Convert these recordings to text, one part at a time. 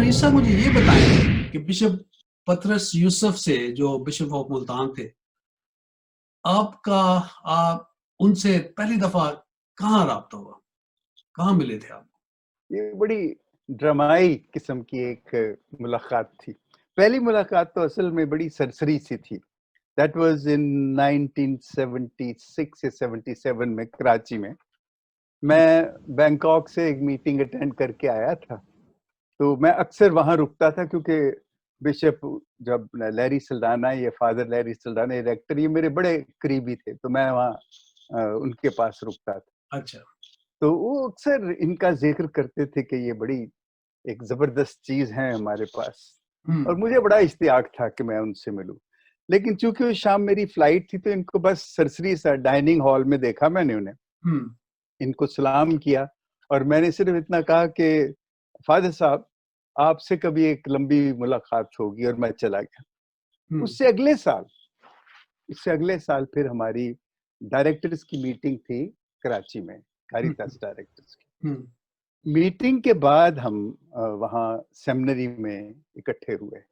ईसा मुझे ये बताएं कि बिशप पतरस यूसुफ से जो बिशप ऑफ मुल्तान थे, आपका आप उनसे पहली दफा कहाँ राब्ता हुआ? कहाँ मिले थे आप? ये बड़ी ड्रामाई किस्म की एक मुलाकात थी। पहली मुलाकात तो असल में बड़ी सरसरी सी थी। दैट वाज इन 1976 या 77 में कराची में। मैं बैंकॉक से एक मीटिंग अटेंड करके आया था, तो मैं अक्सर वहाँ रुकता था क्योंकि बिशप जब लैरी सल्दाना, ये फादर लैरी सल्दाना, ये रेक्टर, ये मेरे बड़े करीबी थे, तो मैं वहाँ उनके पास रुकता था। अच्छा। तो वो अक्सर इनका जिक्र करते थे कि ये बड़ी एक जबरदस्त चीज है हमारे पास, और मुझे बड़ा इश्तियाक था कि मैं उनसे मिलूं। लेकिन चूंकि उस शाम मेरी फ्लाइट थी, तो इनको बस सरसरी सा डाइनिंग हॉल में देखा मैंने उन्हें। इनको सलाम किया और मैंने सिर्फ इतना कहा कि फादर साहब, आपसे कभी एक लंबी मुलाकात होगी, और मैं चला गया। उससे अगले साल फिर हमारी डायरेक्टर्स की मीटिंग थी कराची में, कारितास डायरेक्टर्स की। मीटिंग के बाद हम वहाँ सेमिनरी में इकट्ठे हुए।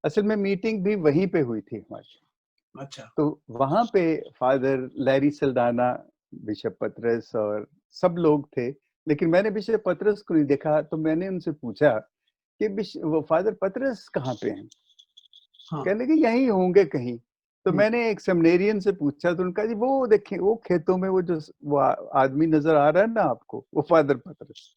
असल में मीटिंग भी वहीं पे हुई थी हमारी। अच्छा। तो वहाँ पे फादर लैरी सल्दाना, बिशप पतरस और सब लोग थे, लेकिन मैंने बिशप पतरस को नहीं देखा। तो मैंने उनसे पूछा कि वो फादर पतरस कहाँ पे हैं? कहने लगे यहीं होंगे कहीं। तो मैंने एक सेमिनेरियन से पूछा, तो उनका जी वो देखें, वो खेतों में वो आदमी नजर आ रहा है ना आपको, वो फादर पतरस,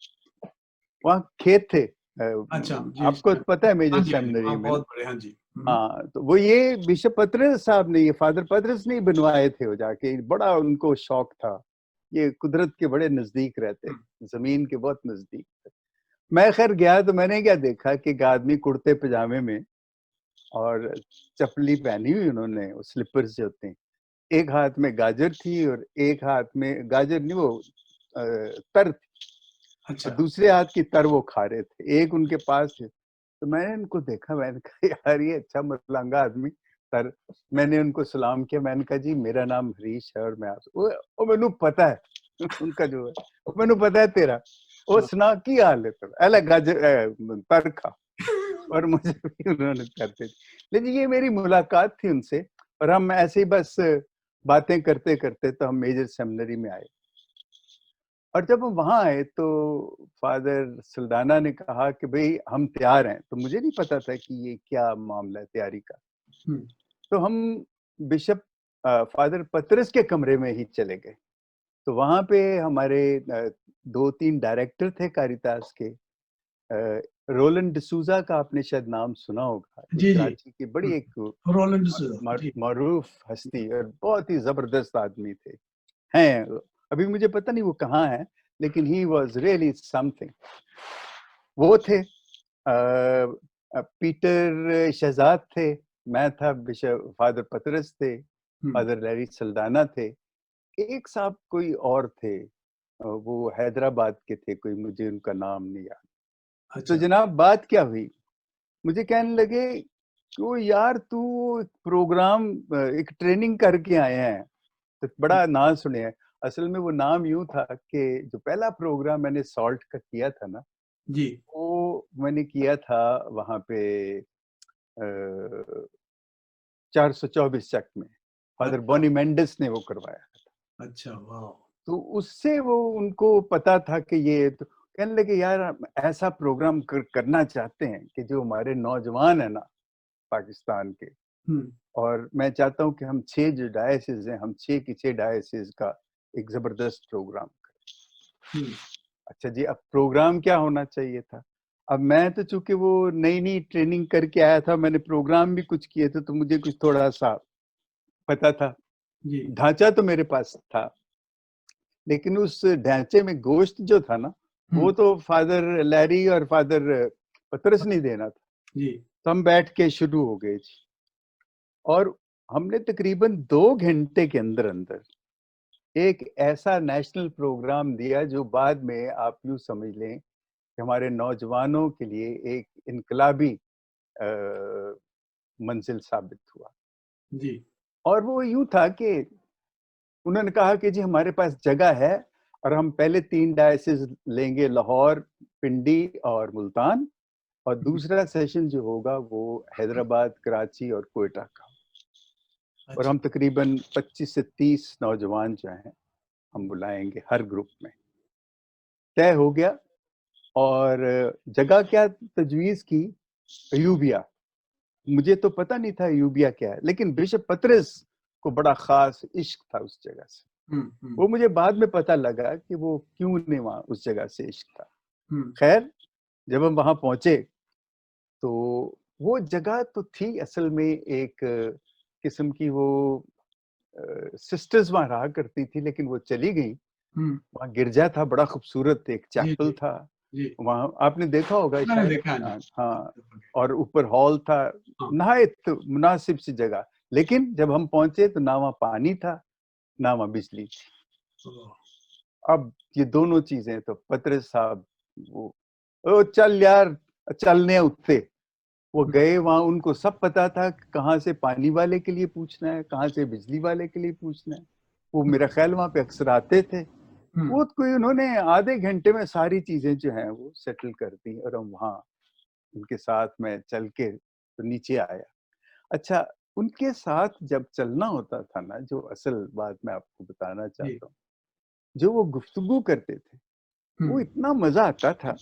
वहाँ खेत थे। अच्छा, आपको पता है मेजर हाँ सेमिनरी में? बहुत बड़े, हाँ जी। हाँ, तो वो ये बिशप पतरस साहब ने, ये फादर पतरस ने बनवाए थे वो जाके। बड़ा उनको शौक था, ये कुदरत के बड़े नजदीक रहते, जमीन के बहुत नजदीक थे। मैं खैर गया तो मैंने क्या देखा कि एक आदमी कुर्ते पजामे में और चपली पहनी हुई उन्होंने, वो स्लीपर्स जो होते हैं, एक हाथ में गाजर थी और एक हाथ में गाजर नहीं, वो तर थी। अच्छा। दूसरे हाथ की तर वो खा रहे थे, एक उनके पास है। तो मैंने उनको देखा, मैंने कहा यार ये अच्छा मलंगा आदमी। पर मैंने उनको सलाम किया, मैंने कहा जी मेरा नाम हरीश है और मैं आपसे वो मैंने पता है उनका जो है, मैंने पता है तेरा, वो सुना की हाल है तेरा, अलग गाजर तर खा। और मुझे भी उन्होंने करते थे। लेकिन ये मेरी मुलाकात थी उनसे, और हम ऐसे ही बस बातें करते करते तो हम मेजर सेमिनरी में आए। और जब हम वहाँ आए तो फादर सल्दाना ने कहा कि भाई हम तैयार हैं। तो मुझे नहीं पता था कि ये क्या मामला है तैयारी का। तो हम बिशप फादर पतरस के कमरे में ही चले गए। तो वहाँ पे हमारे 2-3 डायरेक्टर थे कारितास के। रोलन डिसूजा का आपने शायद नाम सुना होगा, कराची की बड़ी एक मारूफ हस्ती और बहुत ही जबरदस्त आदमी थे, हैं। अभी मुझे पता नहीं वो कहाँ है, लेकिन ही वॉज रियली समथिंग। वो थे। पीटर शहजाद थे, मैं था, बिशप फादर पतरस थे, फादर लैरी सल्दाना थे, एक साहब कोई और थे, वो हैदराबाद के थे, कोई मुझे उनका नाम नहीं याद। अच्छा। तो जनाब बात क्या हुई, मुझे कहने लगे कि यार तू प्रोग्राम एक ट्रेनिंग करके आए हैं, तो बड़ा नाम सुने हैं। असल में वो नाम यूं था कि जो पहला प्रोग्राम मैंने सॉल्ट का किया था ना जी, वो मैंने किया था वहाँ पे 424 चक में, फादर बॉनी मेंडिस ने वो करवाया था। अच्छा, वाह। तो उससे वो उनको पता था कि ये, तो कहने लगे यार हम ऐसा प्रोग्राम करना चाहते हैं कि जो हमारे नौजवान है ना पाकिस्तान के, और मैं चाहता हूँ कि हम 6 जो डायसिस हैं, हम 6 की 6 डायसिस का एक जबरदस्त प्रोग्राम करें। अच्छा जी, अब प्रोग्राम क्या होना चाहिए था? अब मैं तो चूंकि वो नई नई ट्रेनिंग करके आया था, मैंने प्रोग्राम भी कुछ किए थे, तो मुझे कुछ थोड़ा सा पता था, ढांचा तो मेरे पास था, लेकिन उस ढांचे में गोश्त जो था ना, वो तो फादर लैरी और फादर पतरस नहीं देना था जी। तो हम बैठ के शुरू हो गए जी, और हमने तकरीबन 2 घंटे के अंदर अंदर एक ऐसा नेशनल प्रोग्राम दिया जो बाद में आप यूं समझ लें कि हमारे नौजवानों के लिए एक इनकलाबी मंजिल साबित हुआ जी। और वो यूं था कि उन्होंने कहा कि जी हमारे पास जगह है, और हम पहले 3 डायसिस लेंगे, लाहौर, पिंडी और मुल्तान, और दूसरा सेशन जो होगा वो हैदराबाद, कराची और क्वेटा का। और अच्छा। हम तकरीबन 25 से 30 नौजवान जो हैं हम बुलाएंगे हर ग्रुप में। तय हो गया। और जगह क्या तजवीज़ की? अयूबिया। मुझे तो पता नहीं था अयूबिया क्या है, लेकिन बिशप पतरस को बड़ा ख़ास इश्क था उस जगह से। वो मुझे बाद में पता लगा कि वो क्यों नहीं वहाँ उस जगह से इश्क था। खैर, जब हम वहाँ पहुँचे तो वो जगह तो थी असल में एक किस्म की, वो सिस्टर्स वहाँ रहा करती थी, लेकिन वो चली गई। वहाँ गिरजा था, बड़ा खूबसूरत, एक जी, चैपल जी, था जी। वहाँ, आपने देखा होगा मैंने शायद। देखा है। हाँ, और ऊपर हॉल था, हाँ। नहायत मुनासिब सी जगह। लेकिन जब हम पहुंचे तो ना वहाँ पानी था, ना वहाँ बिजली थी। अब ये दोनों चीजें तो पतरस साहब वो, ओ चल यार, चलने उठते। वो गए वहाँ, उनको सब पता था कहाँ से पानी वाले के लिए पूछना है, कहाँ से बिजली वाले के लिए पूछना है। वो मेरा ख्याल वहाँ पे अक्सर आते थे। वो कोई उन्होंने आधे घंटे में सारी चीजें जो हैं वो सेटल कर दी, और हम वहाँ उनके साथ में चल के तो नीचे आया। अच्छा, उनके साथ जब चलना होता था ना, जो असल बात मैं आपको बताना चाहता हूँ, जो वो गुफ्तगू करते थे वो इतना मजा आता था।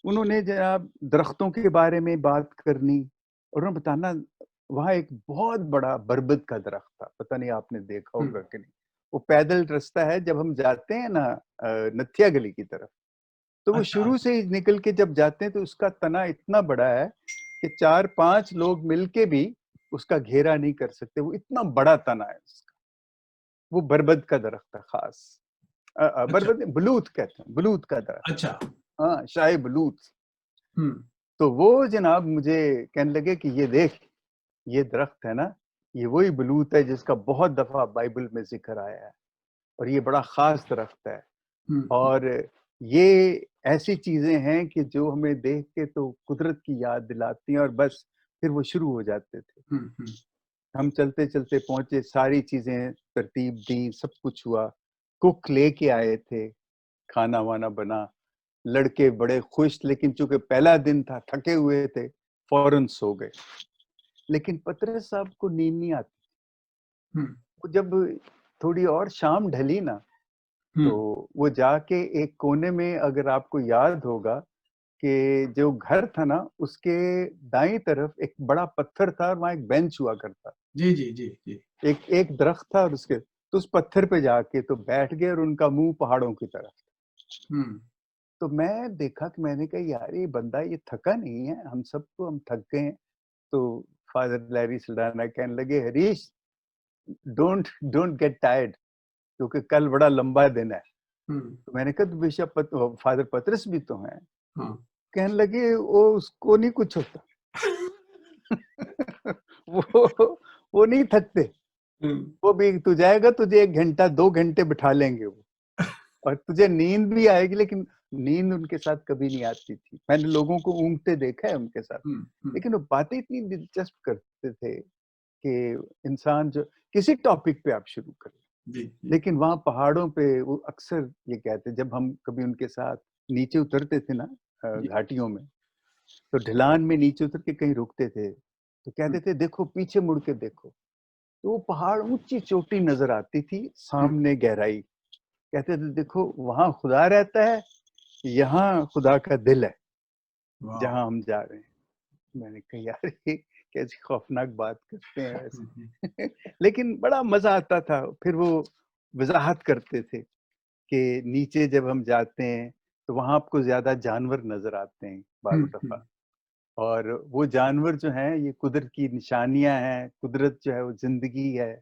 उन्होंने जनाब दरख्तों के बारे में बात करनी, और उन्होंने बताना वहाँ एक बहुत बड़ा बरगद का दरख्त था, पता नहीं आपने देखा होगा कि नहीं। वो पैदल रास्ता है, जब हम जाते हैं ना नथिया गली की तरफ, तो वो अच्छा। शुरू से ही निकल के जब जाते हैं तो उसका तना इतना बड़ा है कि 4-5 लोग मिलके भी उसका घेरा नहीं कर सकते, वो इतना बड़ा तना है उसका। वो बरगद का दरख्त था खास। अच्छा। बरगद बलूत कहते हैं, बलूत का दरख्त। अच्छा। हाँ, शाही बलूत। तो वो जनाब मुझे कहने लगे कि ये देख, ये दरख्त है ना, ये वही बलूत है जिसका बहुत दफा बाइबल में जिक्र आया है, और ये बड़ा खास दरख्त है। और ये ऐसी चीजें हैं कि जो हमें देख के तो कुदरत की याद दिलाती हैं, और बस फिर वो शुरू हो जाते थे। हम चलते चलते पहुंचे, सारी चीजें तरतीब दी, सब कुछ हुआ। कुक लेके आए थे, खाना वाना बना। लड़के बड़े खुश, लेकिन चूंकि पहला दिन था, थके हुए थे, फौरन सो गए। लेकिन पतरस साहब को नींद नहीं आती। वो जब थोड़ी और शाम ढली ना, तो वो जाके एक कोने में, अगर आपको याद होगा कि जो घर था ना उसके दाईं तरफ एक बड़ा पत्थर था, और वहाँ एक बेंच हुआ करता। जी, जी, जी, जी। एक एक दरख्त था, और उसके तो उस पत्थर पे जाके तो बैठ गए, और उनका मुंह पहाड़ों की तरफ। तो मैं देखा कि मैंने कहा यार ये बंदा ये थका नहीं है, हम सब तो हम थक गए हैं। तो फादर लैरी सल्डाना कहने लगे, Harish don't don't get tired, क्योंकि कल बड़ा लंबा दिन है। तो मैंने कहा तो बिशप फादर पतरस भी तो हैं। कहने लगे वो उसको नहीं कुछ होता। वो नहीं थकते। वो भी तू जाएगा, तुझे 1 घंटा 2 घंटे बिठा लेंगे वो, और तुझे नींद भी आएगी, लेकिन नींद उनके साथ कभी नहीं आती थी। मैंने लोगों को ऊँघते देखा है उनके साथ, लेकिन वो बातें इतनी दिलचस्प करते थे कि इंसान जो किसी टॉपिक पे आप शुरू करें। लेकिन वहाँ पहाड़ों पे वो अक्सर ये कहते, जब हम कभी उनके साथ नीचे उतरते थे ना घाटियों में, तो ढलान में नीचे उतर के कहीं रुकते थे, तो कहते थे देखो पीछे मुड़ के देखो। तो वो पहाड़ ऊंची चोटी नजर आती थी, सामने गहराई। कहते थे देखो वहां खुदा रहता है, यहाँ खुदा का दिल है जहां हम जा रहे हैं। मैंने कहा यार ये कैसी खौफनाक बात करते हैं वैसे। लेकिन बड़ा मजा आता था। फिर वो वजाहत करते थे कि नीचे जब हम जाते हैं तो वहां आपको ज्यादा जानवर नजर आते हैं बाज दफा, और वो जानवर जो हैं ये कुदरत की निशानियां हैं, कुदरत जो है वो जिंदगी है।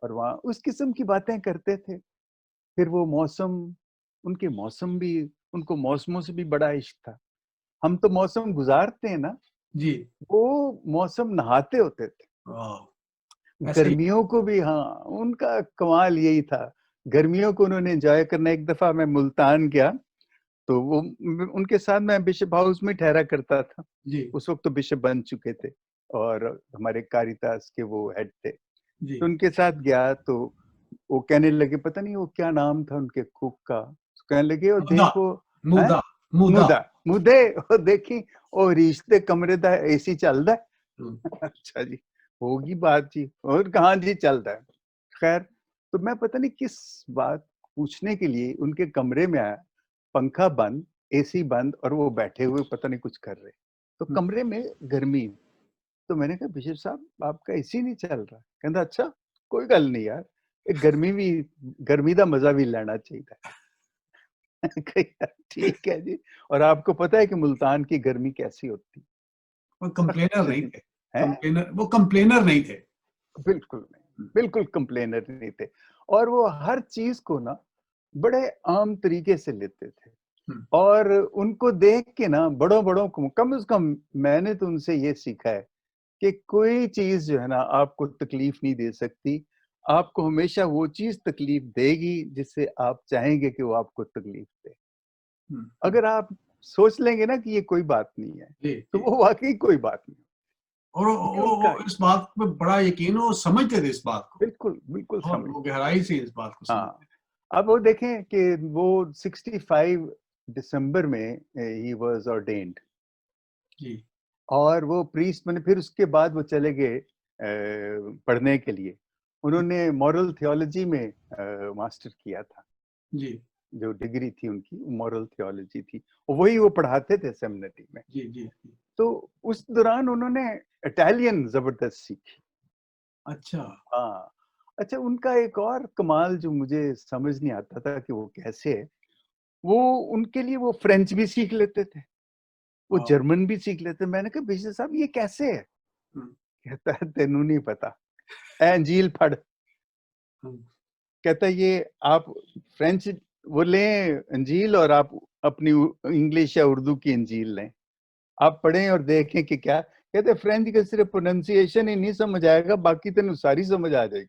और वहाँ उस किस्म की बातें करते थे। फिर वो मौसम, उनके मौसम भी, उनको मौसमों से भी बड़ा इश्क था। हम तो मौसम गुजारते हैं ना, जी। वो मौसम नहाते होते थे। ऐसे ही। गर्मियों को भी, हाँ, उनका कमाल यही था। गर्मियों को उन्होंने एंजॉय करना। एक दफा मैं मुल्तान गया, तो वो उनके साथ मैं बिशप हाउस में ठहरा करता था। उस वक्त तो बिशप बन चुके थे, और हमारे कारितास के वो हेड थे। तो उनके साथ गया, तो वो कहने लगे, पता नहीं वो क्या नाम था उनके कुक का, कहने लगे वो देखो मुदा, मुदा। मुदा मुदे वो देखी, और रिश्ते कमरे दा एसी चलदा है? हम्म, अच्छा जी, होगी बात जी, और कहाँ जी चलता है। खैर, तो मैं पता नहीं किस बात पूछने के लिए उनके कमरे में आया, पंखा बंद, एसी बंद और वो बैठे हुए पता नहीं कुछ कर रहे। तो हम्म, कमरे में गर्मी, तो मैंने कहा बिशप साहब आपका एसी नहीं चल रहा। कहता अच्छा, कोई गल नहीं यार, ये गर्मी दा मजा भी लेना चाहिए। कहा, "यार, ठीक है जी, और आपको पता है कि मुल्तान की गर्मी कैसी होती है? वो सख्त कंप्लेनर नहीं शदीद थे। है। कंप्लेनर नहीं थे। बिल्कुल नहीं, बिल्कुल कंप्लेनर नहीं थे। और वो हर चीज को ना बड़े आम तरीके से लेते थे। हम्म, और उनको देख के ना बड़ों बड़ों को कम से कम मैंने तो उनसे ये सीखा है कि कोई चीज जो है ना आपको तकलीफ नहीं दे सकती। आपको हमेशा वो चीज तकलीफ देगी जिससे आप चाहेंगे कि वो आपको तकलीफ दे। हम्म, अगर आप सोच लेंगे ना कि ये कोई बात नहीं है, जी तो जी। वो वाकई कोई बात नहीं। और ये उनका इस बात पे बड़ा यकीन, वो समझते थे इस बात को, बिल्कुल बिल्कुल और वो समझ। गहराई से इस बात को समझते हाँ, अब वो देखें कि वो 65 दिसंबर में ही वाज ऑर्डेन्ड, थे। जी और वो प्रीस्ट बने। फिर उसके बाद वो चले गए पढ़ने के लिए। उन्होंने मॉरल थियोलॉजी में मास्टर किया था। जी जो डिग्री थी उनकी मॉरल थियोलॉजी थी, और वही वो पढ़ाते थे सेमिनरी में। जी जी जी। तो उस दौरान उन्होंने इटालियन जबरदस्त सीखी। अच्छा। हाँ, अच्छा, उनका एक और कमाल जो मुझे समझ नहीं आता था कि वो कैसे है, वो उनके लिए वो फ्रेंच भी सीख लेते थे, वो हाँ, जर्मन भी सीख लेते। मैंने कहा बिशप साहब ये कैसे है? हम्म, कहता है तेनू नहीं पता, ए अंजील पढ़। हम्म, कहता है ये आप फ्रेंच वो लें अंजील, और आप अपनी इंग्लिश या उर्दू की अंजील लें, आप पढ़ें और देखें कि क्या। कहते फ्रेंच का सिर्फ प्रोनाउंसिएशन ही नहीं समझ आएगा, बाकी तेन सारी समझ आ जाएगी।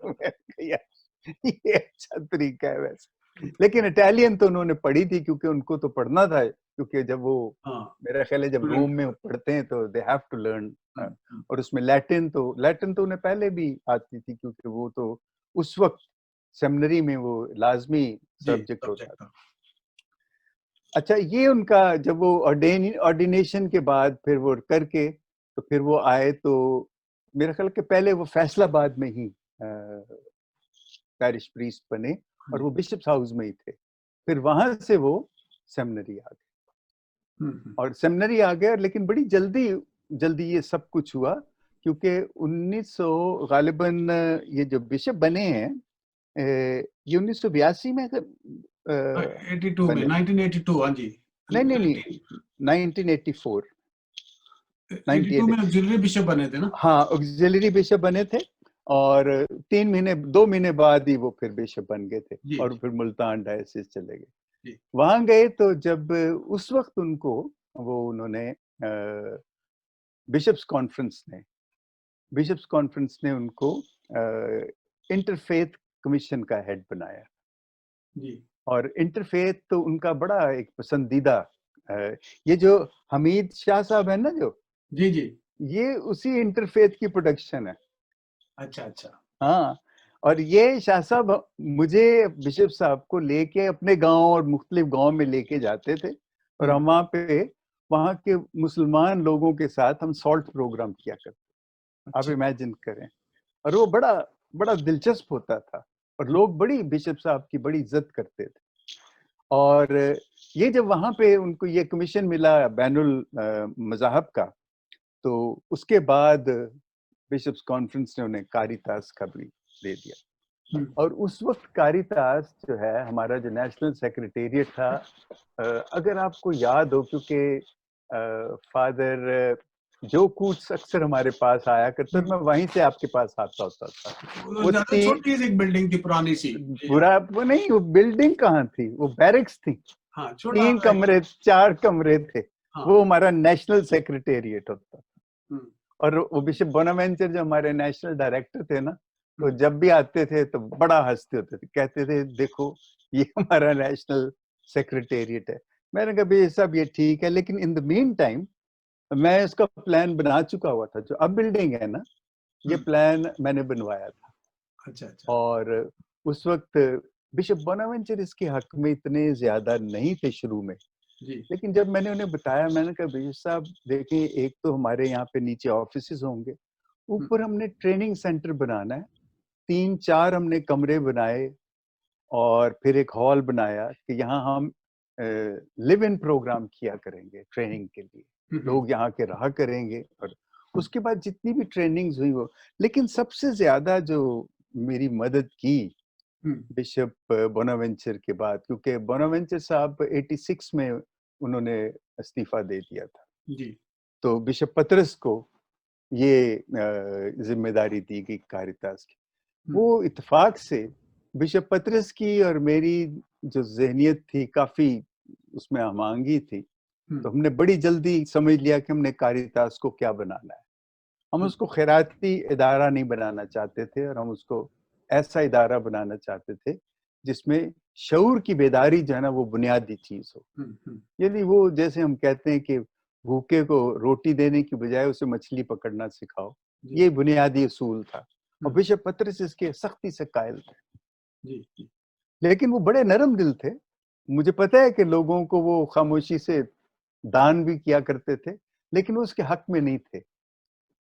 मैंने कहा, यार, ये अच्छा तरीका है वैसे। लेकिन इटालियन तो उन्होंने पढ़ी थी, क्योंकि उनको तो पढ़ना था, क्योंकि जब वो हाँ, मेरा ख्याल है जब स्टूडेंट। रोम में पढ़ते हैं तो दे हैव टू लर्न। हम्म, हम्म, और उसमें लैटिन तो उन्हें पहले भी आती थी, क्योंकि वो तो उस वक्त सेमिनरी में वो लाजमी जी सब्जेक्ट होता सब्जेक्ट था। था। अच्छा, ये उनका जब वो ऑर्डिनेशन के बाद फिर वो करके तो फिर वो आए, तो मेरा ख्याल कि पहले वो फैसलाबाद में ही पैरिश प्रीस्ट बने, और जी। वो बिशप्स हाउस में ही थे। फिर वहां से वो सेमिनरी आ गए, और सेमिनरी आ गए, लेकिन बड़ी जल्दी जल्दी ये सब कुछ हुआ, क्योंकि 1900 गालिबन ये जो बिशप बने हैं, ये 1982 में एटी टू में, बने। 1982, हाँ जी। नहीं नहीं नहीं, 1984, 82 में 98। ऑक्सिलरी बिशप बने थे ना। हाँ, ऑक्सिलरी बिशप बने थे, और 3 महीने 2 महीने बाद ही वो फिर बिशप बन गए थे, जी और जी फिर मुल्तान डायसिस चले गए। जी। वहां गए तो जब उस वक्त उनको वो उन्होंने बिशप्स कॉन्फ्रेंस ने बिशप्स कॉन्फ्रेंस ने उनको इंटरफेथ कमीशन का हेड बनाया। जी और इंटरफेथ तो उनका बड़ा एक पसंदीदा, अ, ये जो हमीद शाह साहब है ना, जो जी जी। ये उसी इंटरफेथ की प्रोडक्शन है। अच्छा अच्छा। हाँ, और ये शाह साहब मुझे बिशप साहब को लेके अपने गांव और मुख्तलिफ गांव में लेके जाते थे, और हम वहाँ के मुसलमान लोगों के साथ हम सॉल्ट प्रोग्राम किया करते। आप अच्छा। इमेजिन करें, और वो बड़ा बड़ा दिलचस्प होता था, और लोग बड़ी बिशप साहब की बड़ी इज्जत करते थे। और ये जब वहाँ पे उनको ये कमीशन मिला बैनुल मज़ाहब का, तो उसके बाद बिशप्स कॉन्फ्रेंस ने उन्हें कारितास का भी दे दिया। हम्म, और उस वक्त कारितास जो है हमारा जो नेशनल सेक्रेटेरिएट था, अगर आपको याद हो, क्योंकि फादर जो कूट्स अक्सर हमारे पास आया करते, और मैं वहीं से आपके पास आता होता था। वो वो ज्यादा तीन छोटी सी एक बिल्डिंग थी, पुरानी सी। बुरा वो नहीं, वो बिल्डिंग कहाँ थी, वो बैरिक्स थी। हाँ, छोटा तीन सा एक। कमरे 4 कमरे थे। हाँ। वो हमारा नेशनल सेक्रेटेरिएट होता था। हम्म, और वो बिशप बोनावेंचर जो हमारे नेशनल डायरेक्टर थे ना, तो हम्म, जब भी आते थे तो बड़ा हंसते होते थे, कहते थे देखो ये हमारा नेशनल सेक्रेटेरिएट है। मैंने कहा भाई सब ये ठीक है, लेकिन इन द मीन टाइम मैं इसका प्लान बना चुका हुआ था। जो अब बिल्डिंग है ना, ये हम्म, प्लान मैंने बनवाया था। अच्छा अच्छा। और उस वक्त बिशप बोनावेंचर इसके हक में इतने ज्यादा नहीं थे शुरू में, जी। लेकिन जब मैंने उन्हें बताया, मैंने कहा बिशप साहब देखें, एक तो हमारे यहाँ पे नीचे ऑफिसेज होंगे, हुँ, ऊपर हमने ट्रेनिंग सेंटर बनाना है, 3-4 हमने कमरे बनाए और फिर एक हॉल बनाया कि यहाँ हम लिव इन प्रोग्राम किया करेंगे ट्रेनिंग के लिए। हुँ, हुँ, लोग यहाँ के रहा करेंगे और उसके बाद जितनी भी ट्रेनिंग्स हुई वो, लेकिन सबसे ज़्यादा जो मेरी मदद की हुँ, बिशप बोनावेंचर के बाद, क्योंकि बोनावेंचर साहब 86 में उन्होंने इस्तीफा दे दिया था। जी। तो बिशप पतरस को ये ज़िम्मेदारी दी गई कारितास की। हुँ, वो इत्तेफ़ाक से बिशप पतरस की और मेरी जो ज़हनियत थी काफ़ी उसमें हम-आहंगी थी। हुँ, तो हमने बड़ी जल्दी समझ लिया कि हमने कारितास को क्या बनाना है। हम हुँ, उसको खैराती इदारा नहीं बनाना चाहते थे और हम उसको ऐसा इदारा बनाना चाहते थे जिसमें शऊर की बेदारी जो है ना वो बुनियादी चीज़ हो। हुँ, हुँ, यानी वो जैसे हम कहते हैं कि भूखे को रोटी देने की बजाय उसे मछली पकड़ना सिखाओ, जी। ये बुनियादी असूल था। और हुँ, बिशप पतरस इसके सख्ती से कायल थे। जी, जी। लेकिन वो बड़े नरम दिल थे। मुझे पता है कि लोगों को वो खामोशी से दान भी किया करते थे, लेकिन वो उसके हक में नहीं थे।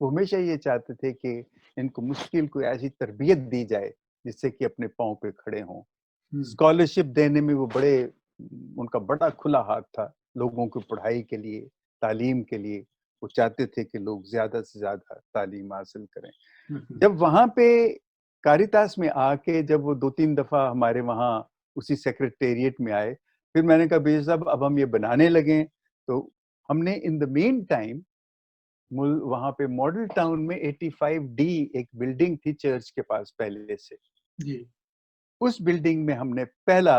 वो हमेशा ये चाहते थे कि इनको मुश्किल कोई ऐसी तरबियत दी जाए, जिससे कि अपने पाँव पे खड़े हों। हुँ, स्कॉलरशिप देने में वो उनका बड़ा खुला हाथ था, लोगों की पढ़ाई के लिए, तालीम के लिए। वो चाहते थे कि लोग ज़्यादा से ज़्यादा तालीम हासिल करें। हुँ, हुँ, जब वहाँ पे कारितास में आके जब वो 2-3 दफ़ा हमारे वहाँ उसी सेक्रेटेरिएट में आए, फिर मैंने कहा बिशप साहब अब हम ये बनाने लगे हैं, तो हमने इन द मीन टाइम मुल वहाँ पे मॉडल टाउन में 85 डी एक बिल्डिंग थी चर्च के पास पहले से। जी। उस बिल्डिंग में हमने पहला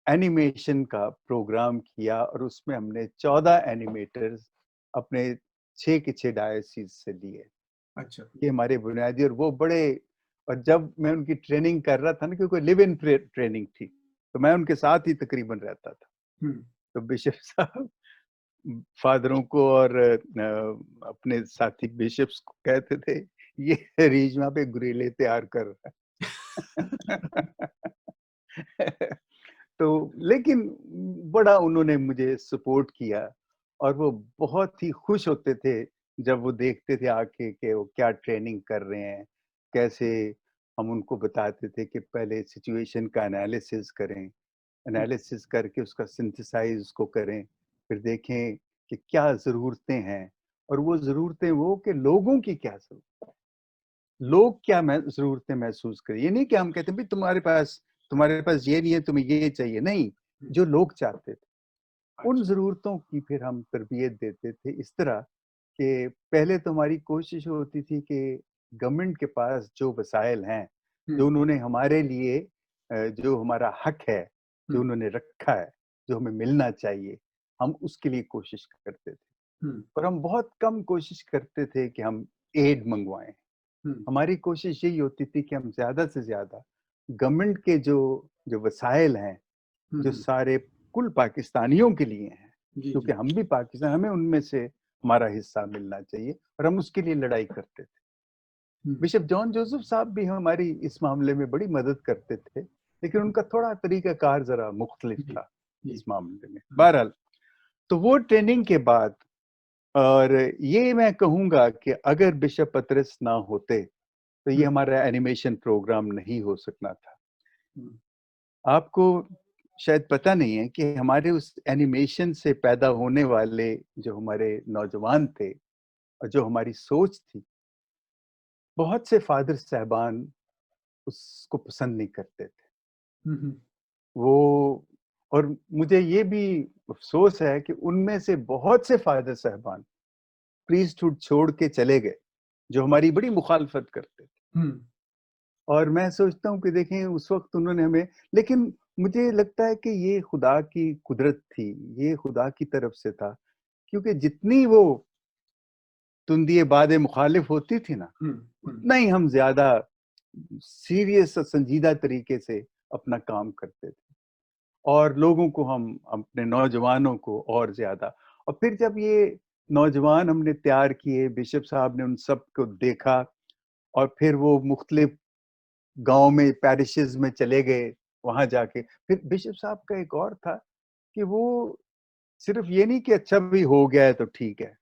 एनिमेशन का प्रोग्राम किया और उसमें हमने 14 एनिमेटर्स अपने 6 के 6 डायोसीस से लिए। अच्छा। ये हमारे बुनियादी और वो बड़े और जब मैं उनकी ट्रेनिंग कर रहा था ना, क्योंकि लिव इन ट्रेनिंग थी, तो मैं उनके साथ ही तकरीबन रहता था। हुँ, तो बिशप साहब फादरों को और अपने साथी बिशप्स को कहते थे, ये रिजमा पे गुरीले तैयार कर रहा है। तो लेकिन बड़ा उन्होंने मुझे सपोर्ट किया और वो बहुत ही खुश होते थे जब वो देखते थे आके कि वो क्या ट्रेनिंग कर रहे हैं, कैसे हम उनको बताते थे कि पहले सिचुएशन का एनालिसिस करें, हुँ, एनालिसिस करके उसका सिंथेसाइज़ उसको करें, फिर देखें कि क्या ज़रूरतें हैं और वो ज़रूरतें वो कि लोगों की क्या ज़रूरत, लोग क्या ज़रूरतें महसूस करें। ये नहीं कि हम कहते हैं भई तुम्हारे पास ये नहीं है, तुम्हें ये चाहिए, नहीं, हुँ, जो लोग चाहते थे, उन अच्छा। ज़रूरतों की फिर हम तरबियत देते थे इस तरह कि पहले तो हमारी कोशिश होती थी कि गवर्नमेंट के पास जो वसाइल हैं, जो हुँ, उन्होंने हमारे लिए जो हमारा हक है, जो हुँ, उन्होंने रखा है, जो हमें मिलना चाहिए, हम उसके लिए कोशिश करते थे। हुँ, और हम बहुत कम कोशिश करते थे कि हम एड मँगवाएँ। हुँ, हमारी कोशिश यही होती थी कि हम ज़्यादा से ज़्यादा गवर्नमेंट के जो जो वसाइल हैं, हुँ, जो हुँ। सारे कुल पाकिस्तानियों के लिए हैं, जी, क्योंकि जी। हम भी पाकिस्तान, हमें उनमें से हमारा हिस्सा मिलना चाहिए और हम उसके लिए लड़ाई करते थे। हुँ, बिशप जॉन जोसेफ साहब भी हमारी इस मामले में बड़ी मदद करते थे, लेकिन हुँ, उनका थोड़ा तरीक़ाकार ज़रा मुख्तलिफ जी, था जी। इस मामले में। हुँ, बहरहाल, तो वो ट्रेनिंग के बाद और ये मैं कहूँगा कि अगर बिशप पतरस ना होते, तो ये हुँ, हमारा एनिमेशन प्रोग्राम नहीं हो सकना था। हुँ, आपको शायद पता नहीं है कि हमारे उस एनिमेशन से पैदा होने वाले जो हमारे नौजवान थे और जो हमारी सोच थी, बहुत से फ़ादर साहबान उसको पसंद नहीं करते थे। हुँ, हुँ, वो और मुझे ये भी अफ़सोस है कि उनमें से बहुत से फ़ादर साहबान प्रीस्टहुड छोड़ के चले गए, जो हमारी बड़ी मुखालफत करते थे। हुँ, और मैं सोचता हूँ कि देखें उस वक़्त उन्होंने हमें, लेकिन मुझे लगता है कि ये खुदा की कुदरत थी, ये खुदा की तरफ से था, क्योंकि जितनी वो तुंदिए-बादे मुखालिफ होती थी ना, हुँ, हुँ, उतना ही हम ज़्यादा सीरियस और संजीदा तरीके से अपना काम करते थे और लोगों को हम अपने नौजवानों को और ज़्यादा और फिर जब ये नौजवान हमने तैयार किए, बिशप साहब ने उन सब को देखा और फिर वो मुख्तलिफ गाँव में पैरिशेज़ में चले गए, वहाँ जाके। फिर बिशप साहब का एक और था कि वो सिर्फ ये नहीं कि अच्छा भी हो गया है तो ठीक है,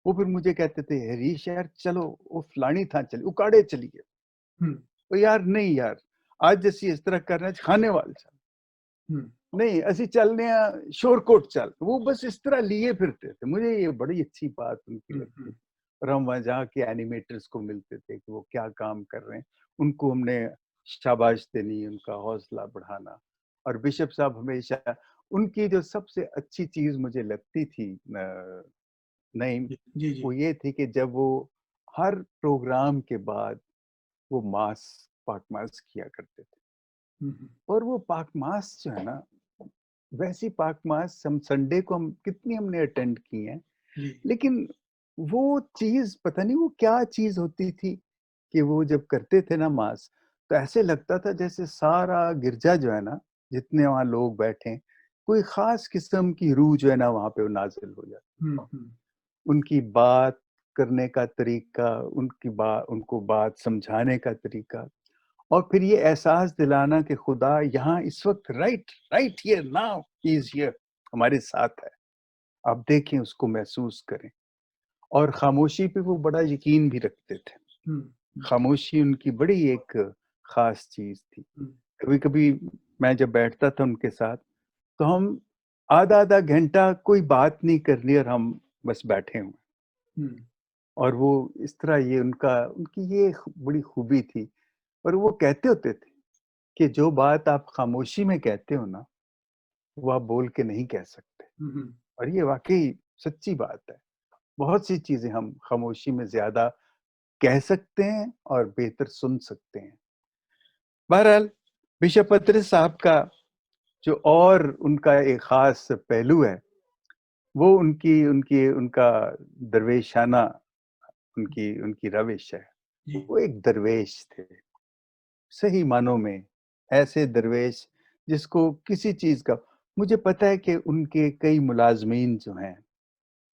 वो फिर मुझे कहते थे, हरीश यार चलो वो फलानी था चली उकाड़े चलिए, हम्म, तो यार नहीं यार आज ਅਸੀਂ इस तरह करना खाने वाल चल हम्म, नहीं ਅਸੀਂ चलने शोरकोट चल, वो बस इस तरह लिए फिरते थे। मुझे ये बड़ी अच्छी बात उनकी लगती हम्म, थी। और हम वहाँ जहाँ के एनिमेटर्स को मिलते थे कि वो क्या काम कर रहे हैं, उनको हमने शाबाश देनी, उनका हौसला बढ़ाना। और बिशप साहब हमेशा उनकी जो सबसे अच्छी चीज मुझे लगती थी नहीं, जी जी जी, वो ये थी कि जब वो हर प्रोग्राम के बाद वो मास पाक मास किया करते थे। हम्म, और वो पाक मास जो है ना, वैसी पाक मास हम संडे को हम कितनी हमने अटेंड की हैं, जी, लेकिन वो चीज पता नहीं वो क्या चीज होती थी कि वो जब करते थे ना मास, तो ऐसे लगता था जैसे सारा गिरजा जो है ना, जितने वहाँ लोग बैठे हैं, कोई खास किस्म की रूह जो है ना वहाँ पे वो नाजिल हो जाती। हम्म, उनकी बात करने का तरीका, उनको बात समझाने का तरीका, और फिर ये एहसास दिलाना कि खुदा यहाँ इस वक्त right right here now he is here, हमारे साथ है, आप देखें उसको महसूस करें। और खामोशी पे वो बड़ा यकीन भी रखते थे। हम्म, खामोशी उनकी बड़ी एक खास चीज थी। हम्म, कभी कभी मैं जब बैठता था उनके साथ, तो हम आधा आधा घंटा कोई बात नहीं करनी और हम बस बैठे हुए। हम्म, और वो इस तरह ये उनकी ये बड़ी खूबी थी। और वो कहते होते थे कि जो बात आप खामोशी में कहते हो ना, वो आप बोल के नहीं कह सकते। हम्म, और ये वाकई सच्ची बात है। बहुत सी चीजें हम खामोशी में ज्यादा कह सकते हैं और बेहतर सुन सकते हैं। बहरहाल बिशप पत्रिस साहब का जो और उनका एक खास पहलू है, वो उनकी उनकी उनका दरवेशाना उनकी उनकी रविश है। जी, वो एक दरवेश थे, सही मानों में ऐसे दरवेश जिसको किसी चीज का, मुझे पता है कि उनके कई मुलाजमीन जो हैं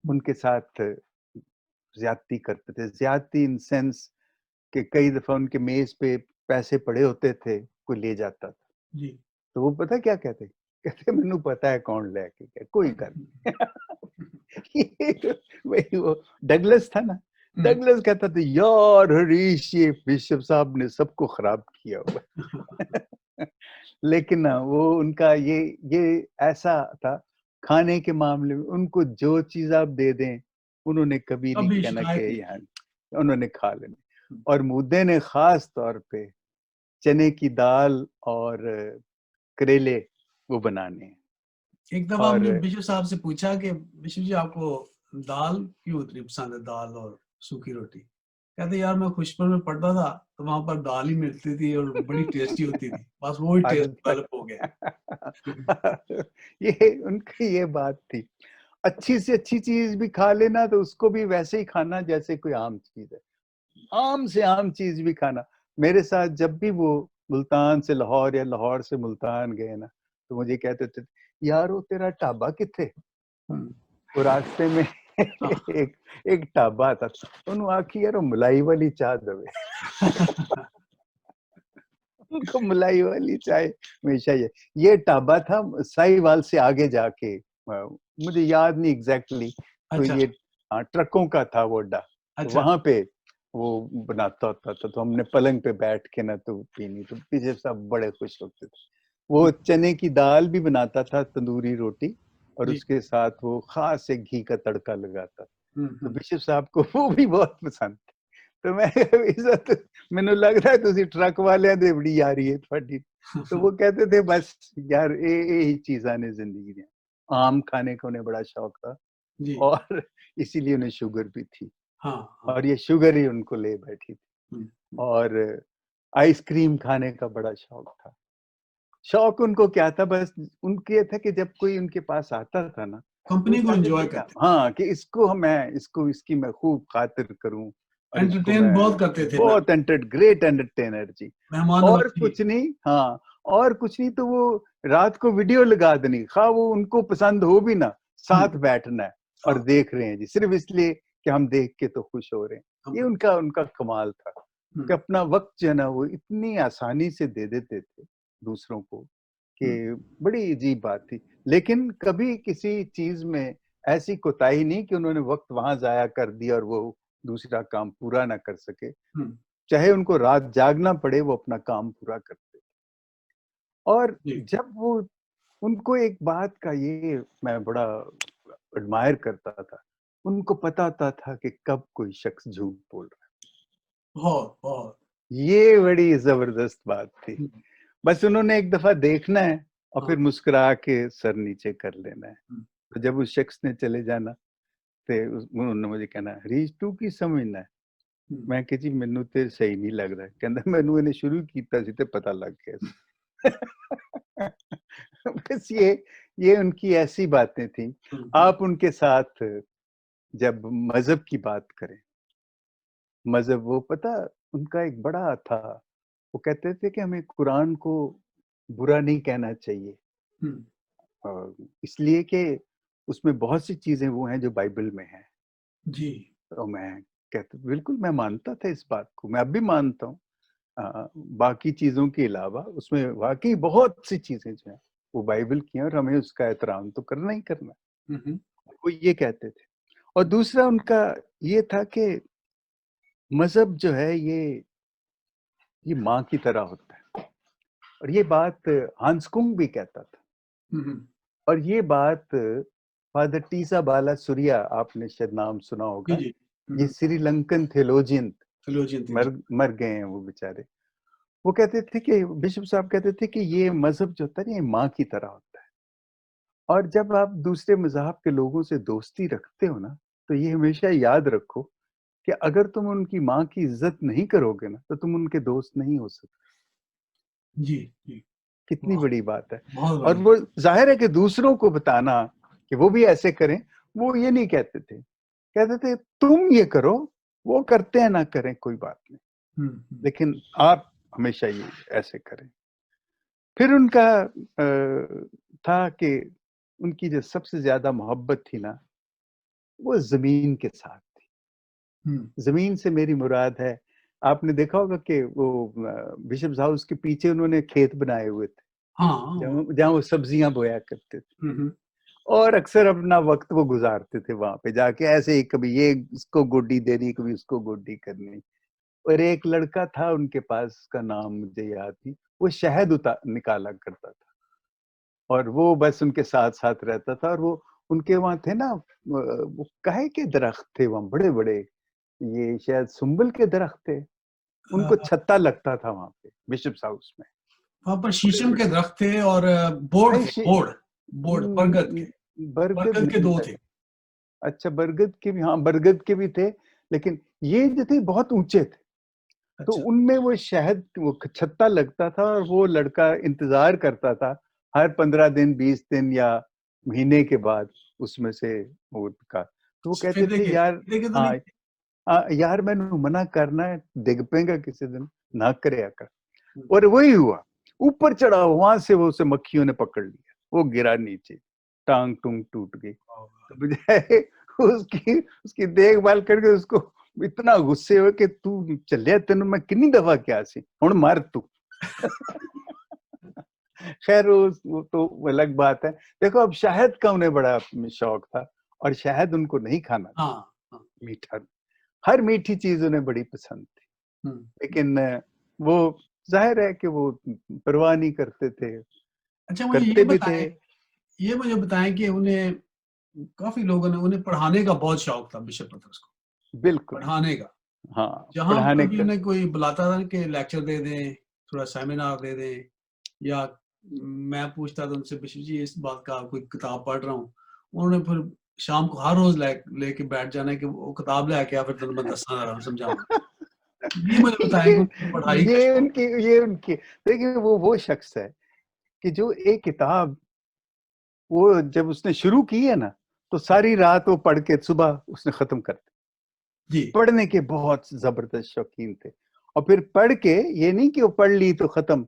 उनके साथ ज्यादती करते थे। ज्यादती इन सेंस कि कई दफा उनके मेज पे पैसे पड़े होते थे, कोई ले जाता था, जी, तो वो पता क्या कहते, कहते मैनू पता है कौन लेके गया, कोई गल नहीं। वही वो डगलस था ना, हम्म, डगलस कहता था यार हरीश ये बिशप साहब ने सबको खराब किया हुआ। लेकिन ना वो उनका ये ऐसा था, खाने के मामले में उनको जो चीज आप दे दें, उन्होंने कभी नहीं कभी कहना शिकायत कि नहीं यहाँ की। उन्होंने खा लेने। और मुद्दे ने खास तौर पे चने की दाल और करेले वो बनाने हैं। एक दफा और हमने बिशप साहब से पूछा कि बिशप जी आपको दाल क्यों इतनी पसंद है, दाल और सूखी रोटी? कहते यार मैं खुशपुर में पढ़ता था तो वहां पर दाल ही मिलती थी और बड़ी टेस्टी होती थी, बस वो ही टेस्ट आदत डेवलप हो गया। ये उनकी ये बात थी। अच्छी से अच्छी चीज भी खा लेना तो उसको भी वैसे ही खाना जैसे कोई आम चीज है, आम से आम चीज भी खाना। मेरे साथ जब भी वो मुल्तान से लाहौर या लाहौर से मुल्तान गए ना, तो मुझे कहते थे यार वो तेरा ढाबा किथे। हम्म, वो रास्ते में हाँ। एक एक ढाबा था, उन्होंने आखी यार वो मलाई वाली चाय दवे। उनको मलाई वाली चाय हमेशा ये ढाबा था साहिवाल से आगे जाके, मुझे याद नहीं एग्जैक्टली, तो अच्छा, ये ट्रकों का था वो अड्डा, तो अच्छा, वहां पे वो बनाता होता था, तो हमने पलंग पे बैठ के ना तो पीनी, तो पीछे सब बड़े खुश होते थे। वो हम्म, चने की दाल भी बनाता था, तंदूरी रोटी, और जी, उसके साथ वो खास एक घी का तड़का लगाता, तो हम्म, बिशप साहब को वो भी बहुत पसंद। तो मैं इज्जत मैनू लग रहा है तुसी ट्रक वालियां दे बड़ी यारी है थोड़ी। तो वो कहते थे बस यार ये ही चीज़ां ने जिंदगी में, आम खाने का उन्हें बड़ा शौक था, जी, और इसीलिए उन्हें शुगर भी थी, हाँ, हाँ, और ये शुगर ही उनको ले बैठी थी। हम्म, और आइसक्रीम खाने का बड़ा शौक था। शौक उनको क्या था, बस उनको ये था कि जब कोई उनके पास आता था ना, तो वो कंपनी को चाहते एंजॉय थे कि करते हाँ कि इसकी मैं खूब खातिर करूं, थे, और इसको एंटरटेन मैं बहुत करते थे बहुत ग्रेट एंटरटेनर जी। मेहमान और नवाजी। कुछ नहीं, हाँ, और कुछ नहीं तो वो रात को वीडियो लगा देनी, खा वो उनको पसंद हो भी ना, हम्म, साथ बैठना है और हाँ, देख रहे हैं जी, सिर्फ इसलिए कि हम देख के तो खुश हो रहे हैं। ये कंपनी, उनका उनका कमाल था कि हम्म, अपना वक्त जो है ना वो इतनी आसानी से दे देते थे दूसरों को, कि बड़ी अजीब बात थी। लेकिन कभी किसी चीज में ऐसी कोताही नहीं कि उन्होंने वक्त वहां जाया कर दिया और वो दूसरा काम पूरा ना कर सके। हम्म, चाहे उनको रात जागना पड़े, वो अपना काम पूरा करते। और जी, जब वो उनको एक बात का ये मैं बड़ा एडमायर करता था, उनको पता था कि कब कोई शख्स झूठ बोल रहा बहुत बहुत। है। ये बड़ी जबरदस्त बात थी। हम्म, बस उन्होंने एक दफा देखना है और हाँ, फिर मुस्कुरा के सर नीचे कर लेना है। हम्म, तो जब उस शख्स ने चले जाना, ਤੇ उन्होंने मुझे कहना, ਰੀच तू ਕੀ ਸਮਝਣਾ ਹੈ? हम्म, ਮੈਂ ਕਿ ਜੀ ਮੈਨੂੰ ਤੇ ਸਹੀ ਨਹੀਂ ਲੱਗਦਾ। ਕਹਿੰਦਾ ਮੈਨੂੰ ਇਹਨੇ ਸ਼ੁਰੂ ਕੀਤਾ ਸੀ ਤੇ पता लग गया ਸੀ। बस ये उनकी ऐसी बातें थी। हम्म, आप उनके साथ जब मजहब की बात करें, मजहब वो पता उनका एक बड़ा था। वो कहते थे कि हमें कुरान को बुरा नहीं कहना चाहिए, हम्म, इसलिए कि उसमें बहुत सी चीजें वो हैं जो बाइबल में हैं। जी, तो मैं कहता बिल्कुल मैं मानता था इस बात को, मैं अब भी मानता हूँ। बाकी चीज़ों के अलावा उसमें वाक़ई बहुत सी चीज़ें जो हैं, वो बाइबल की हैं और हमें उसका एहतराम तो करना ही करना है। हम्म, वो ये कहते थे। और दूसरा उनका ये था कि मज़हब जो है ये माँ की तरह होता है। और ये बात हांस कुंग भी कहता था। हम्म, और ये बात फादर टीसा बाला सूरिया, आपने शायद नाम सुना जी, होगा। जी, ये श्रीलंकन थियोलॉजियन फिलोजियन थे जी। मर गए हैं वो बेचारे। वो कहते थे कि बिशप साहब कहते थे कि ये मज़हब जो होता है ना, ये माँ की तरह होता है। और जब आप दूसरे मज़हब के लोगों से दोस्ती रखते हो ना, तो ये हमेशा याद रखो कि अगर तुम उनकी माँ की इज़्ज़त नहीं करोगे ना, तो तुम उनके दोस्त नहीं हो सकते। जी, जी, कितनी बहुत बड़ी बात है। बहुत और बड़ी। वो ज़ाहिर है कि दूसरों को बताना कि वो भी ऐसे करें, वो ये नहीं कहते थे। कहते थे तुम ये करो, वो करते हैं ना करें कोई बात नहीं, लेकिन आप हमेशा ये ऐसे करें। फिर उनका था कि उनकी जो सबसे ज़्यादा मोहब्बत थी ना, वो ज़मीन के साथ थी। हम्म, ज़मीन से मेरी मुराद है, आपने देखा होगा कि वो बिशप्स हाउस के पीछे उन्होंने खेत बनाए हुए थे, हाँ, जहाँ जहाँ वो सब्जियाँ बोया करते थे। हम्म, और अक्सर अपना वक़्त वो गुज़ारते थे वहाँ पे जाके, ऐसे ही कभी ये इसको गोडी देनी, कभी उसको गोडी करनी। और एक लड़का था उनके पास, उसका नाम मुझे याद नहीं, वो शहद निकाला करता था। और वो बस उनके साथ-साथ रहता था। और वो उनके वहाँ थे ना, वो काहे के दरख्त थे वहाँ बड़े-बड़े, ये शायद सुम्बल के दरख्त थे। उनको छत्ता लगता था वहाँ पे बिशप्स हाउस में। वहां पर शीशम बड़े-बड़े के दरख्त थे और बोर्ड नहीं थे, बोर्ड बोर्ड बरगद के। बरगद बरगद के नहीं दो था। थे। अच्छा बरगद के भी, हाँ, बरगद के भी थे, लेकिन ये जो थे बहुत ऊँचे थे। तो अच्छा, उनमें वो शहद वो छत्ता लगता था और वो लड़का इंतज़ार करता था हर 15 दिन, 20 दिन या महीने के बाद उसमें से वोट का। तो वो कहते सफेदे थे के यार, सफेदे के तो नहीं हाँ, थे। यार मैंने मना करना है, डिग पेगा किसी दिन, ना करे कर। हम्म, और वही हुआ, ऊपर चढ़ा, वहां से वो उसे मक्खियों ने पकड़ लिया, वो गिरा नीचे, टांग टूंग टूट गई। तो बजाय उसकी उसकी देखभाल करके उसको इतना गुस्से हुए कि तू चलिया, तेन मैं कितनी दफा क्या सी हुण मर तू। खैर वो तो अलग बात है। देखो अब शहद का उन्हें बड़ा शौक था और शहद उनको नहीं खाना था, हाँ, हाँ, मीठा। हर मीठी चीज उन्हें बड़ी पसंद थी। हम्म। लेकिन वो जाहिर है कि वो परवाह नहीं करते थे, अच्छा, मुझे करते भी थे। ये मुझे बताएं कि उन्हें काफी लोगों ने उन्हें पढ़ाने का बहुत शौक था, बिशप पतरस को, बिल्कुल। पढ़ाने का। हाँ, जहां पढ़ाने पर भी का। उन्हें कोई बुलाता था कि लेक्चर दे दें, थोड़ा सेमिनार दे दें, या मैं पूछता था उनसे, बिशप जी इस बात का कोई किताब पढ़ रहा हूँ, उन्होंने फिर शाम को हर रोज लेके बैठ जाना है कि वो किताब ले आके, या फिर तुम मैं दसना रहा समझाऊंगा। ये मुझे बताएं ये कि उनको पढ़ाई का शौक। ये उनकी देखिए, वो शख्स है कि जो एक किताब वो जब उसने शुरू की है ना, तो सारी रात वो पढ़ के सुबह उसने खत्म कर दी। जी, पढ़ने के बहुत जबरदस्त शौकीन थे। और फिर पढ़ के ये नहीं कि वो पढ़ ली तो खत्म,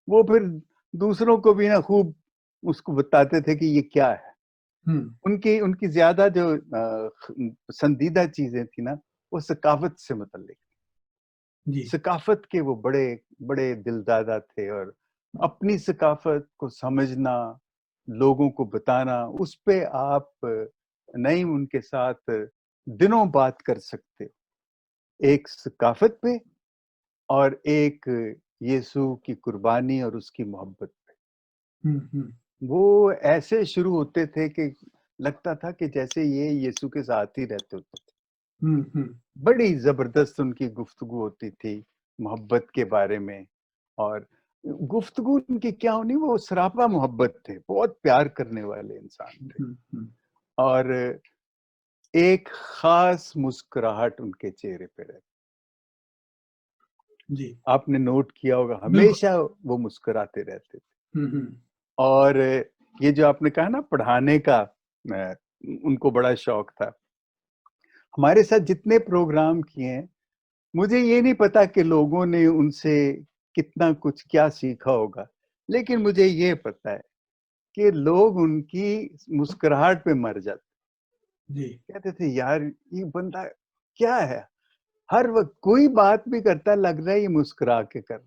वो फिर दूसरों को भी ना खूब उसको बताते थे कि ये क्या है। हम्म, उनकी उनकी ज्यादा जो पसंदीदा चीजें थी ना, वो सकाफत से मुतल्लिक। जी, सकाफत के वो बड़े बड़े दिलदादा थे। और अपनी सकाफत को समझना, लोगों को बताना, उस पे आप नहीं उनके साथ दिनों बात कर सकते हो। एक सकाफत पे और एक यीशु की कुर्बानी और उसकी मोहब्बत पे। वो ऐसे शुरू होते थे कि लगता था कि जैसे ये यीशु के साथ ही रहते होते थे। बड़ी जबरदस्त उनकी गुफ्तगू होती थी मोहब्बत के बारे में, और गुफ्तगू उनकी क्या होनी, वो सरापा मोहब्बत थे, बहुत प्यार करने वाले इंसान थे, और एक खास मुस्कुराहट उनके चेहरे पे रहती। जी आपने नोट किया होगा, बिल्कुल। हमेशा वो मुस्कुराते रहते थे। और ये जो आपने कहा ना पढ़ाने का, उनको बड़ा शौक था। हमारे साथ जितने प्रोग्राम किए हैं, मुझे ये नहीं पता कि लोगों ने उनसे कितना कुछ क्या सीखा होगा, लेकिन मुझे ये पता है कि लोग उनकी मुस्कुराहट पे मर जाते। जी कहते थे यार ये बंदा क्या है, हर वक्त कोई बात भी करता है लग रहा है ये मुस्कुरा के कर रहा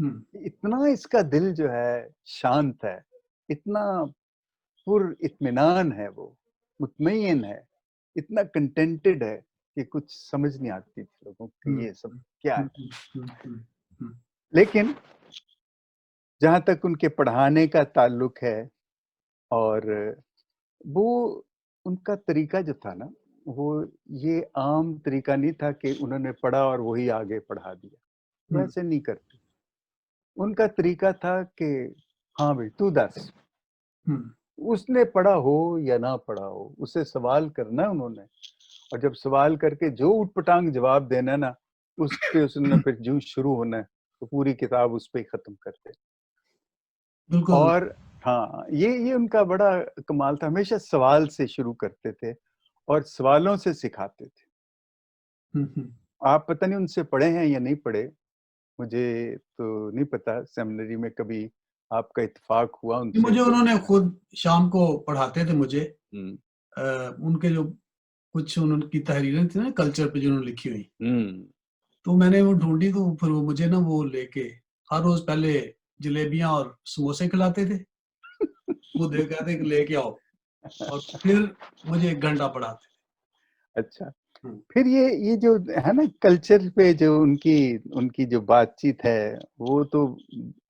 है। इतना इसका दिल जो है शांत है, इतना पुर इत्मीनान है, वो मुतमईन है, इतना कंटेंटेड है कि कुछ समझ नहीं आती थी लोगों को ये सब क्या है। लेकिन जहाँ तक उनके पढ़ाने का ताल्लुक है, और वो उनका तरीका जो था ना, वो ये आम तरीका नहीं था कि उन्होंने पढ़ा और वही आगे पढ़ा दिया, वैसे नहीं करते। उनका तरीका था कि हाँ भाई तू दस, उसने पढ़ा हो या ना पढ़ा हो, उससे सवाल करना है उन्होंने, और जब सवाल करके जो उटपटांग जवाब देना ना, उस पे उसने फिर जो शुरू होना है, तो पूरी किताब उस पे ही खत्म करते। बिल्कुल। और हाँ, ये उनका बड़ा कमाल था, हमेशा सवाल से शुरू करते थे और सवालों से सिखाते थे। आप पता नहीं उनसे पढ़े हैं या नहीं पढ़े, मुझे तो नहीं पता, सेमिनरी में कभी आपका इत्तेफाक हुआ उनसे मुझे तो। उन्होंने खुद शाम को पढ़ाते थे मुझे। हम्म उनके जो कुछ उनकी तहरीरें थी ना कल्चर पे जो उन्होंने लिखी हुई, हम्म तो मैंने वो ढूंढी, तो फिर वो मुझे ना वो लेके हर रोज पहले जलेबियां और समोसे खिलाते थे। वो दे कहते कि लेके आओ, और फिर मुझे 1 घंटा पढ़ाते अच्छा, थे। फिर ये जो है ना कल्चर पे जो उनकी उनकी जो बातचीत है, वो तो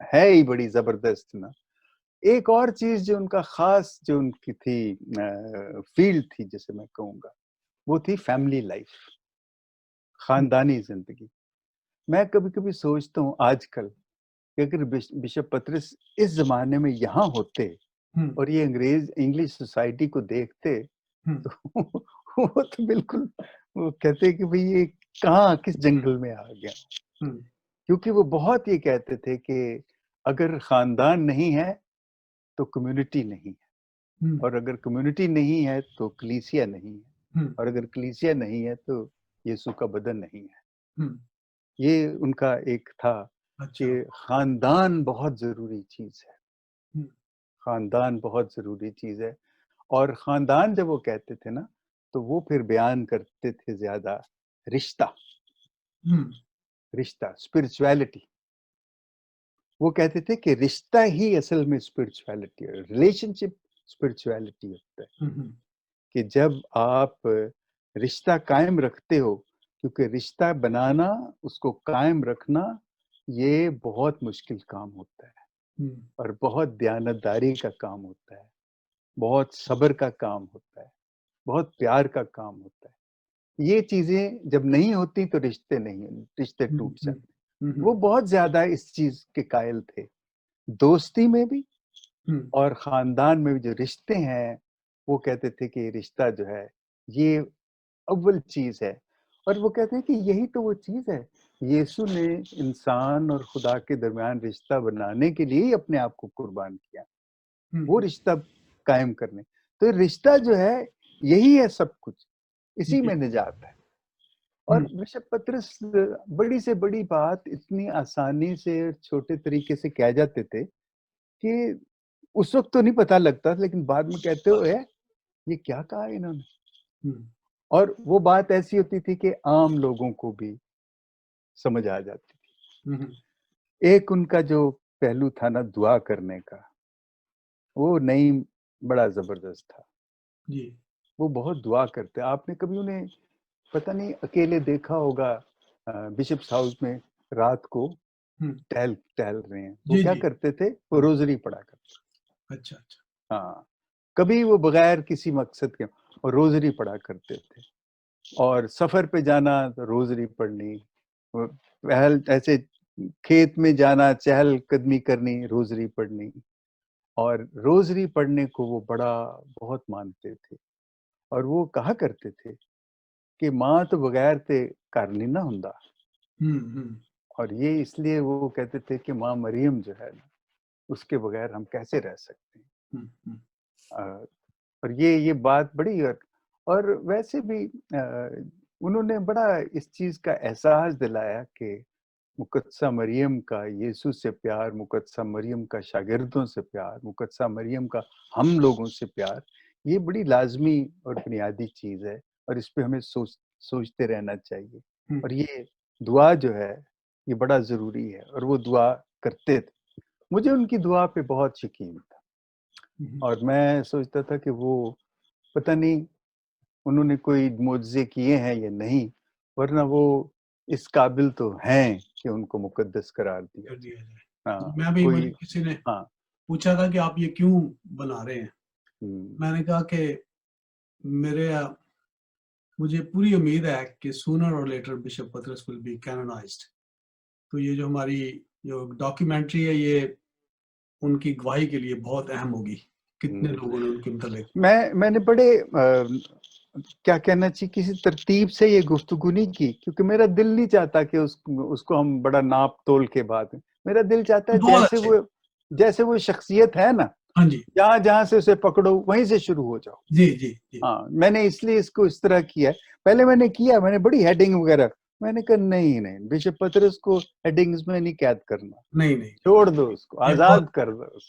है ही बड़ी जबरदस्त ना। एक और चीज जो उनका खास जो उनकी थी फील्ड थी, जैसे मैं कहूँगा, वो थी फैमिली लाइफ, खानदानी जिंदगी। मैं कभी कभी सोचता हूँ आजकल कि अगर बिशप पतरस इस जमाने में यहाँ होते और ये अंग्रेज इंग्लिश सोसाइटी को देखते, तो वो तो बिल्कुल वो कहते कि भाई ये कहाँ किस जंगल में आ गया। क्योंकि वो बहुत ये कहते थे कि अगर खानदान नहीं है तो कम्युनिटी नहीं है, और अगर कम्युनिटी नहीं है तो कलीसिया नहीं है, और अगर कलीसिया नहीं है तो यीशु का बदन नहीं है। ये उनका एक था अच्छा। कि खानदान बहुत जरूरी चीज है, खानदान बहुत जरूरी चीज है। और खानदान जब वो कहते थे ना, तो वो फिर बयान करते थे ज्यादा रिश्ता, रिश्ता स्पिरिचुअलिटी। वो कहते थे कि रिश्ता ही असल में स्पिरिचुअलिटी है, रिलेशनशिप स्पिरिचुअलिटी होता है। कि जब आप रिश्ता कायम रखते हो, क्योंकि रिश्ता बनाना, उसको कायम रखना, ये बहुत मुश्किल काम होता है, और बहुत दयानतदारी का काम होता है, बहुत सब्र का काम होता है, बहुत प्यार का काम होता है। ये चीजें जब नहीं होती तो रिश्ते नहीं, रिश्ते टूट जाते। वो बहुत ज्यादा इस चीज के कायल थे, दोस्ती में भी और खानदान में भी जो रिश्ते हैं, वो कहते थे कि रिश्ता जो है ये अव्वल चीज है। और वो कहते हैं कि यही तो वो चीज है, यीशु ने इंसान और खुदा के दरमियान रिश्ता बनाने के लिए ही अपने आप को कुर्बान किया, वो रिश्ता कायम करने। तो रिश्ता जो है यही है सब कुछ, इसी में निजात है। और बिशप पतरस बड़ी से बड़ी बात इतनी आसानी से छोटे तरीके से कह जाते थे कि उस वक्त तो नहीं पता लगता, लेकिन बाद में कहते हुए ये क्या कहा इन्होंने। और वो बात ऐसी होती थी कि आम लोगों को भी समझ आ जाती थी। एक उनका जो पहलू था ना दुआ करने का, वो नहीं बड़ा ज़बरदस्त था। जी। वो बहुत दुआ करते। आपने कभी उन्हें पता नहीं अकेले देखा होगा बिशप्स हाउस में रात को हुँ। टहल टहल रहे हैं। वो जी, क्या जी। करते थे? वो रोज़री पढ़ा करते। अच्छा, अच्छा। हाँ, कभी वो बगैर किसी मकसद के वो रोज़री पढ़ा करते थे। और सफ़र पे जाना तो रोज़री पढ़नी, वो पहल ऐसे खेत में जाना, चहलकदमी करनी, रोज़री पढ़नी। और रोज़री पढ़ने को वो बड़ा बहुत मानते थे। और वो कहा करते थे कि माँ तो बगैर ते घर नहीं ना हुंदा। हुँ, हुँ। और ये इसलिए वो कहते थे कि माँ मरियम जो है ना, उसके बगैर हम कैसे रह सकते हैं। हुँ, हुँ। अ, और ये बात बड़ी और वैसे भी उन्होंने बड़ा इस चीज़ का एहसास दिलाया कि मुकद्दसा मरियम का यीशु से प्यार, मुकद्दसा मरियम का शागिर्दों से प्यार, मुकद्दसा मरियम का हम लोगों से प्यार, ये बड़ी लाज़मी और बुनियादी चीज़ है और इस पे हमें सोचते रहना चाहिए। हुँ, और ये दुआ जो है, ये बड़ा ज़रूरी है और वो दुआ करते थे। मुझे उनकी दुआ पे बहुत यकीन था हुँ। और मैं सोचता था कि वो पता नहीं उन्होंने कोई मोज़े किए हैं या नहीं, वरना वो इस काबिल तो हैं कि उनको मुक़द्दस करार दिया कर जाए। दिया जाए। तो हाँ, मैं भी मुझे कोई किसी ने हाँ, पूछा था कि आप ये क्यों बना रहे हैं? हुँ, मैंने कहा कि मेरे मुझे पूरी उम्मीद है कि सूनर और लेटर बिशप पतरस विल बी कैनोनाइज्ड। तो ये जो हमारी जो डॉक्यूमेंट्री है ये उनकी गवाही के लिए बहुत अहम होगी। कितने हुँ। लोगों ने उनके मुतल्लिक मैंने बड़े क्या कहना चाहिए किसी तरतीब से ये गुफ्तगू नहीं की क्योंकि मेरा दिल नहीं चाहता कि उसको हम बड़ा नाप-तोल के बात मेरा दिल चाहता है बहुत अच्छे। जैसे वो शख्सियत है ना, हाँ जी। जहाँ-जहाँ से उसे पकड़ो वहीं से शुरू हो जाओ। जी, जी, जी। हाँ, मैंने इसलिए इसको इस तरह किया है। पहले मैंने बड़ी हेडिंग वगैरह मैंने कहा नहीं, बिशप पतरस को हेडिंग्स में नहीं कैद करना। नहीं, नहीं। छोड़ दो उसको, ये बहुत आज़ाद कर दो उसको।